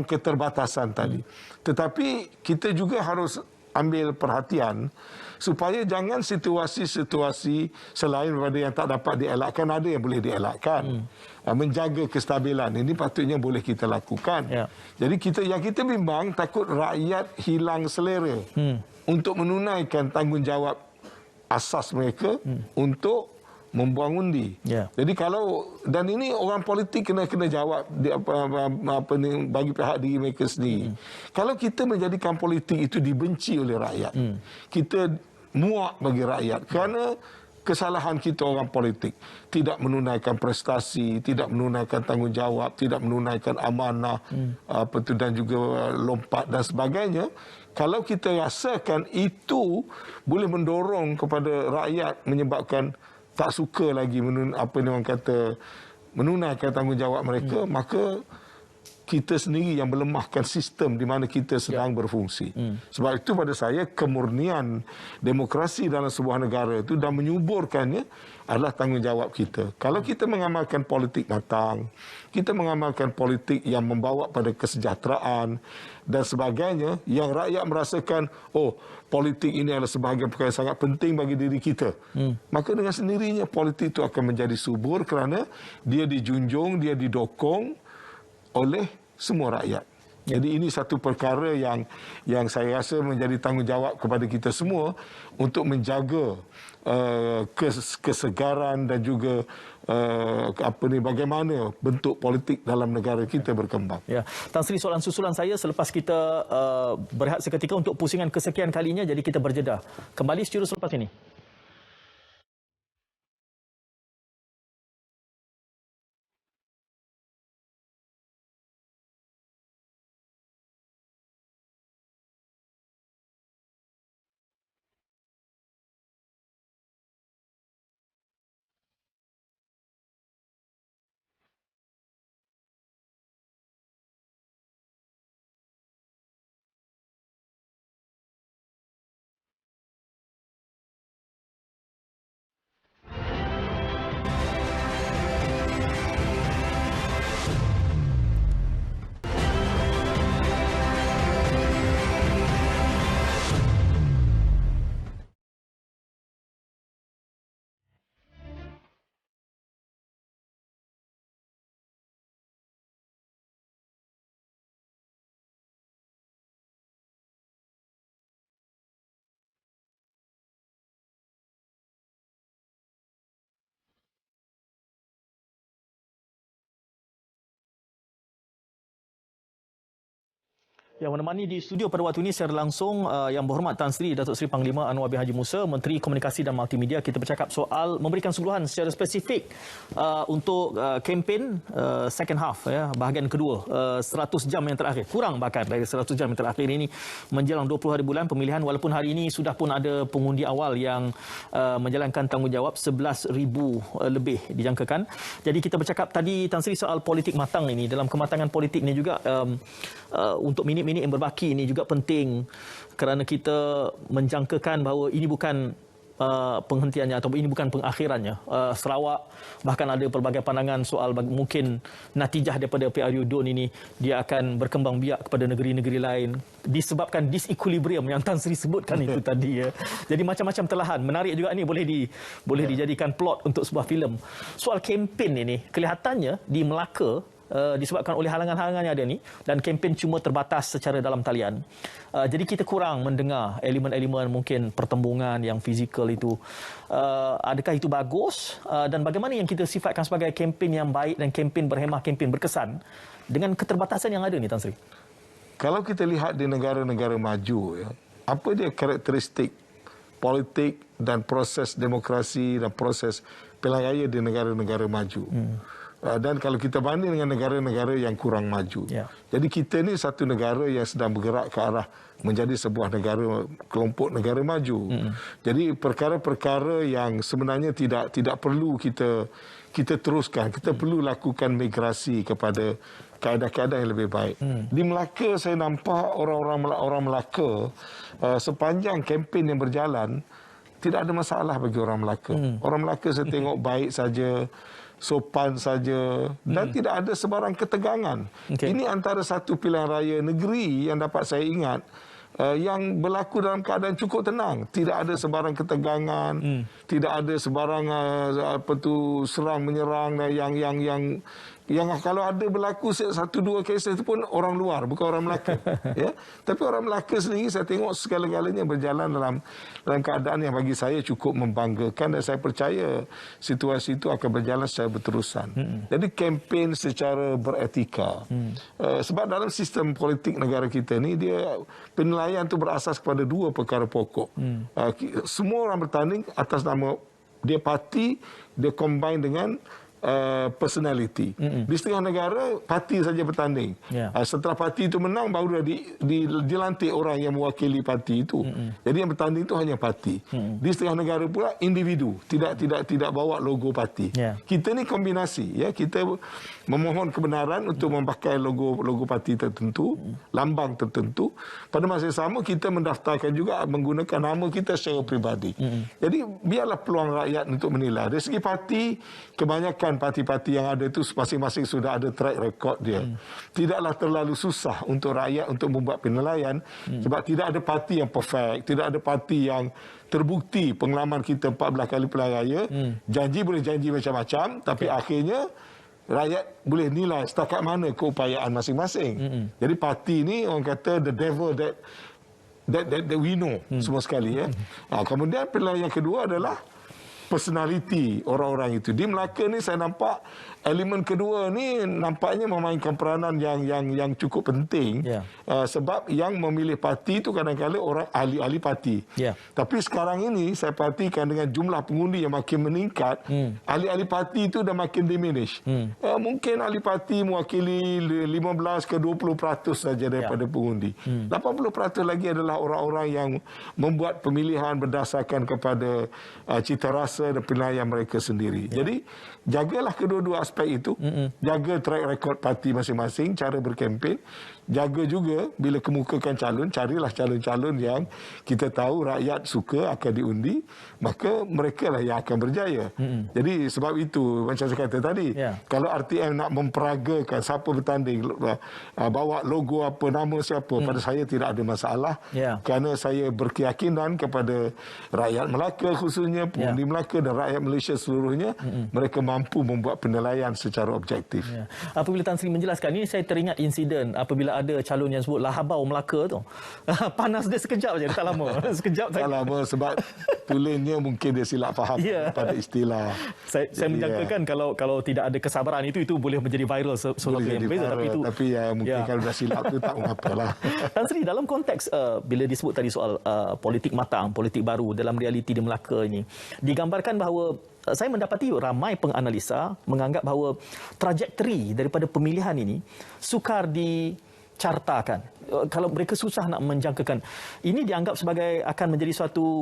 keterbatasan tadi. Tetapi kita juga harus ambil perhatian supaya jangan situasi-situasi selain daripada yang tak dapat dielakkan, ada yang boleh dielakkan. Menjaga kestabilan ini patutnya boleh kita lakukan. Ya. Jadi kita bimbang takut rakyat hilang selera untuk menunaikan tanggungjawab asas mereka untuk membuang undi. Ya. Jadi dan ini orang politik kena jawab bagi pihak diri mereka sendiri. Kalau kita menjadikan politik itu dibenci oleh rakyat, kita muak bagi rakyat kerana kesalahan kita orang politik, tidak menunaikan prestasi, tidak menunaikan tanggungjawab, tidak menunaikan amanah, dan juga lompat dan sebagainya. Kalau kita rasakan itu boleh mendorong kepada rakyat menyebabkan tak suka lagi menunaikan tanggungjawab mereka, maka kita sendiri yang melemahkan sistem di mana kita sedang berfungsi. Sebab itu pada saya kemurnian demokrasi dalam sebuah negara itu dan menyuburkannya adalah tanggungjawab kita. Kalau kita mengamalkan politik matang, kita mengamalkan politik yang membawa pada kesejahteraan dan sebagainya, yang rakyat merasakan, politik ini adalah sebahagian perkara yang sangat penting bagi diri kita. Maka dengan sendirinya politik itu akan menjadi subur kerana dia dijunjung, dia didokong oleh semua rakyat. Jadi ini satu perkara yang saya rasa menjadi tanggungjawab kepada kita semua untuk menjaga kesegaran dan juga bagaimana bentuk politik dalam negara kita berkembang. Ya, Tan Sri, soalan susulan saya selepas kita berehat seketika untuk pusingan kesekian kalinya, jadi kita berjeda. Kembali seterus selepas ini. Yang menemani di studio pada waktu ini secara langsung Yang Berhormat Tan Sri Datuk Seri Panglima Anwar bin Haji Musa, Menteri Komunikasi dan Multimedia. Kita bercakap soal memberikan suluhan secara spesifik untuk kempen second half, bahagian kedua, 100 jam yang terakhir, kurang bahkan dari 100 jam yang terakhir ini menjelang 20 hari bulan pemilihan, walaupun hari ini sudah pun ada pengundi awal yang menjalankan tanggungjawab 11,000 lebih dijangkakan. Jadi kita bercakap tadi Tan Sri soal politik matang ini. Dalam kematangan politik ini juga untuk minit yang berbaki ini juga penting kerana kita menjangkakan bahawa ini bukan penghentiannya atau ini bukan pengakhirannya. Sarawak bahkan ada pelbagai pandangan soal mungkin natijah daripada PRU DUN ini dia akan berkembang biak kepada negeri-negeri lain disebabkan disequilibrium yang Tan Sri sebutkan itu tadi. Jadi macam-macam telahan. Menarik juga ni boleh dijadikan plot untuk sebuah filem. Soal kempen ini kelihatannya di Melaka disebabkan oleh halangan-halangan yang ada ni dan kempen cuma terbatas secara dalam talian. Jadi kita kurang mendengar elemen-elemen mungkin pertembungan yang fizikal itu. Adakah itu bagus dan bagaimana yang kita sifatkan sebagai kempen yang baik dan kempen berhemah, kempen berkesan dengan keterbatasan yang ada ni, Tan Sri? Kalau kita lihat di negara-negara maju, apa dia karakteristik politik dan proses demokrasi dan proses pilihan raya di negara-negara maju. Dan kalau kita banding dengan negara-negara yang kurang maju. Jadi kita ni satu negara yang sedang bergerak ke arah menjadi sebuah negara, kelompok negara maju. Jadi perkara-perkara yang sebenarnya tidak perlu kita teruskan. Kita perlu lakukan migrasi kepada kaedah-kaedah yang lebih baik. Di Melaka saya nampak orang Melaka sepanjang kempen yang berjalan tidak ada masalah bagi orang Melaka. Orang Melaka saya tengok baik saja, sopan saja dan tidak ada sebarang ketegangan. Ini antara satu pilihan raya negeri yang dapat saya ingat yang berlaku dalam keadaan cukup tenang. Tidak ada sebarang ketegangan, tidak ada sebarang serang menyerang yang kalau ada berlaku satu dua kes itu pun orang luar, bukan orang Melaka. Tapi orang Melaka sendiri saya tengok segala-galanya berjalan dalam keadaan yang bagi saya cukup membanggakan dan saya percaya situasi itu akan berjalan secara berterusan. Jadi kempen secara beretika. Sebab dalam sistem politik negara kita ni dia penilaian itu berasas kepada dua perkara pokok. Semua orang bertanding atas nama dia parti, dia combine dengan personality. Di setengah negara parti saja bertanding. Setelah parti itu menang baru dilantik orang yang mewakili parti itu. Jadi yang bertanding itu hanya parti. Di setengah negara pula individu, tidak bawa logo parti. Kita ni kombinasi, kita memohon kebenaran untuk memakai logo parti tertentu, lambang tertentu. Pada masa yang sama kita mendaftarkan juga menggunakan nama kita secara peribadi. Jadi biarlah peluang rakyat untuk menilai. Dari segi parti, kebanyakan parti-parti yang ada itu masing-masing sudah ada track record dia. Tidaklah terlalu susah untuk rakyat untuk membuat penilaian sebab tidak ada parti yang perfect, tidak ada parti yang terbukti. Pengalaman kita 14 kali pilihan raya, janji boleh janji macam-macam tapi akhirnya rakyat boleh nilai setakat mana keupayaan masing-masing. Jadi parti ni orang kata the devil that we know semua sekali. Kemudian pilihan yang kedua adalah personality orang-orang itu. Di Melaka ni saya nampak elemen kedua ni nampaknya memainkan peranan yang cukup penting. Sebab yang memilih parti itu kadang-kadang orang ahli-ahli parti. Tapi sekarang ini saya perhatikan dengan jumlah pengundi yang makin meningkat, ahli-ahli parti itu dah makin diminish. Mungkin ahli parti mewakili 15 ke 20% saja daripada pengundi. 80% lagi adalah orang-orang yang membuat pemilihan berdasarkan kepada cita rasa dan penilaian mereka sendiri. Jadi jagalah kedua-dua aspek itu. Jaga track record parti masing-masing, cara berkempen. Jaga juga bila kemukakan calon, carilah calon-calon yang kita tahu rakyat suka akan diundi, maka mereka lah yang akan berjaya. Jadi sebab itu macam saya kata tadi, kalau RTM nak memperagakan siapa bertanding, bawa logo apa, nama siapa, pada saya tidak ada masalah. Kerana saya berkeyakinan kepada rakyat Melaka khususnya, pengundi Melaka dan rakyat Malaysia seluruhnya, mereka mampu membuat penilaian secara objektif. Apabila Tan Sri menjelaskan ini, saya teringat insiden apabila ada calon yang sebut Lahabau Melaka tu. Panas dia sekejap je, tak lama. Sekejap tak lama sebab tulennya mungkin dia silap faham pada istilah. Saya menjangkakan kalau tidak ada kesabaran itu boleh menjadi viral sesuatu yang berbeza, tapi mungkin kalau dah silap tu tak mengapalah. Tan Sri, dalam konteks bila disebut tadi soal politik matang, politik baru dalam realiti di Melaka ini, digambarkan bahawa saya mendapati ramai penganalisa menganggap bahawa trajektori daripada pemilihan ini sukar dicartakan. Kalau mereka susah nak menjangkakan, ini dianggap sebagai akan menjadi suatu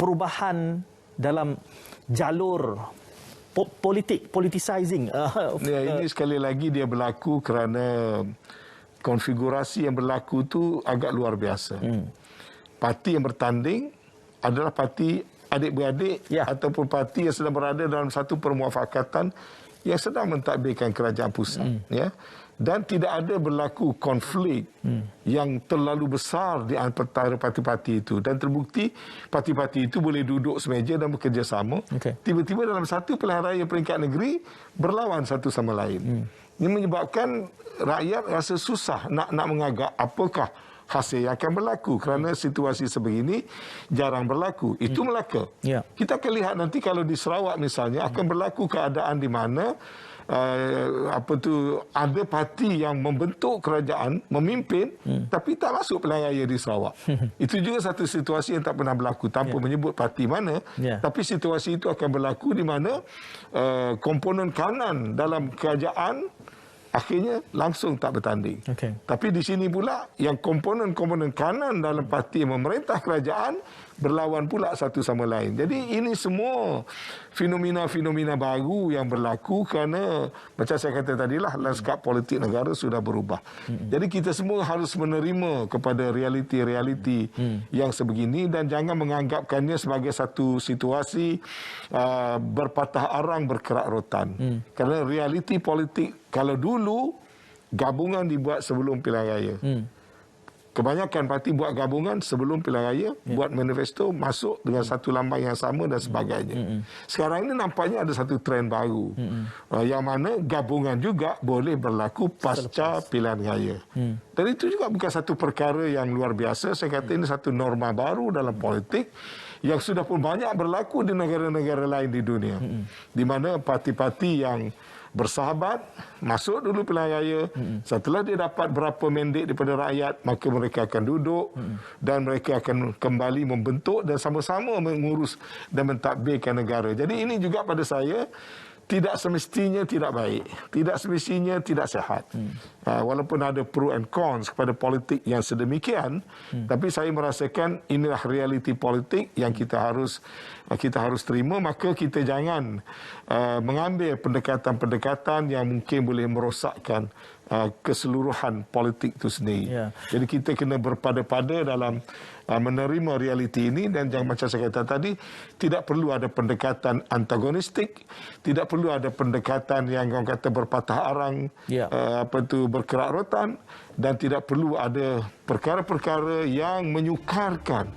perubahan dalam jalur politicizing. Ini sekali lagi dia berlaku kerana konfigurasi yang berlaku tu agak luar biasa. Parti yang bertanding adalah parti adik-beradik ataupun parti yang sedang berada dalam satu permuafakatan yang sedang mentadbirkan kerajaan pusat. Dan tidak ada berlaku konflik yang terlalu besar di antara parti-parti itu. Dan terbukti parti-parti itu boleh duduk semeja dan bekerjasama. Tiba-tiba dalam satu pilihan raya peringkat negeri berlawan satu sama lain. Ini menyebabkan rakyat rasa susah nak mengagak apakah hasil yang akan berlaku kerana situasi sebegini jarang berlaku. Itu Melaka. Kita akan lihat nanti kalau di Sarawak misalnya akan berlaku keadaan di mana ada parti yang membentuk kerajaan, memimpin tapi tak masuk pilihan raya di Sarawak. Itu juga satu situasi yang tak pernah berlaku tanpa menyebut parti mana, tapi situasi itu akan berlaku di mana komponen kanan dalam kerajaan akhirnya langsung tak bertanding. Tapi di sini pula yang komponen-komponen kanan dalam parti yang memerintah kerajaan berlawan pula satu sama lain. Jadi ini semua fenomena-fenomena baru yang berlaku kerana macam saya kata tadilah lanskap politik negara sudah berubah. Jadi kita semua harus menerima kepada realiti-realiti yang sebegini dan jangan menganggapkannya sebagai satu situasi berpatah arang berkerak rotan. Kerana realiti politik kalau dulu gabungan dibuat sebelum pilihan raya. Kebanyakan parti buat gabungan sebelum pilihan raya, buat manifesto, masuk dengan satu lambang yang sama dan sebagainya. Sekarang ini nampaknya ada satu trend baru. Yang mana gabungan juga boleh berlaku pasca pilihan raya. Dan itu juga bukan satu perkara yang luar biasa. Saya kata ini satu norma baru dalam politik yang sudah pun banyak berlaku di negara-negara lain di dunia. Di mana parti-parti yang bersahabat masuk dulu pilihan raya, setelah dia dapat berapa mandat daripada rakyat maka mereka akan duduk dan mereka akan kembali membentuk dan sama-sama mengurus dan mentadbirkan negara. Jadi ini juga pada saya tidak semestinya tidak baik, tidak semestinya tidak sihat. Walaupun ada pro and cons kepada politik yang sedemikian, tapi saya merasakan inilah realiti politik yang kita harus terima. Maka kita jangan mengambil pendekatan-pendekatan yang mungkin boleh merosakkan keseluruhan politik itu sendiri. Jadi kita kena berpada-pada dalam menerima realiti ini dan jangan macam saya kata tadi, tidak perlu ada pendekatan antagonistik, tidak perlu ada pendekatan yang orang kata berpatah arang, berkerak rotan, dan tidak perlu ada perkara-perkara yang menyukarkan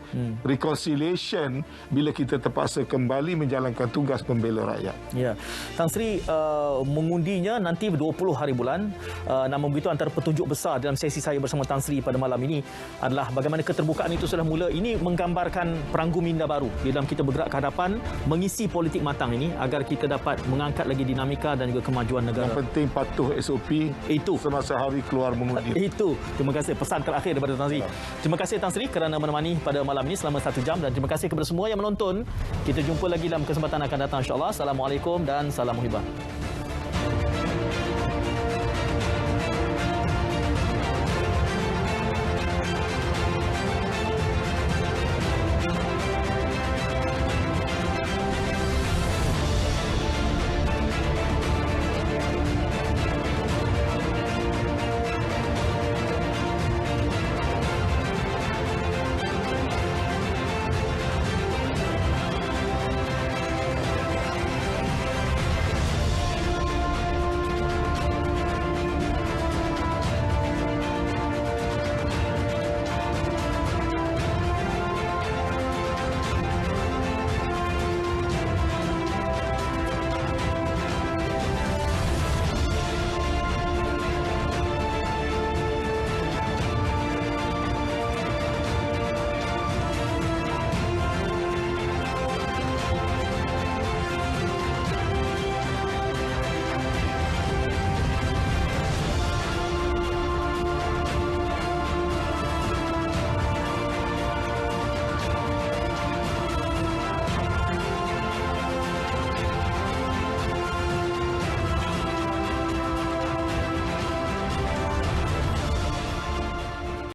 reconciliation bila kita terpaksa kembali menjalankan tugas membela rakyat. Tan Sri, mengundinya nanti 20 hari bulan. Namun begitu antara petunjuk besar dalam sesi saya bersama Tan Sri pada malam ini adalah bagaimana keterbukaan itu sudah mula. Ini menggambarkan peranggu minda baru di dalam kita bergerak ke hadapan mengisi politik matang ini agar kita dapat mengangkat lagi dinamika dan juga kemajuan negara. Yang penting patuh SOP itu semasa hari keluar mengundi. Terima kasih pesan terakhir daripada Tan Sri. Terima kasih Tan Sri kerana menemani pada malam ini selama 1 jam dan terima kasih kepada semua yang menonton. Kita jumpa lagi dalam kesempatan akan datang insya-Allah. Assalamualaikum dan salam muhibah.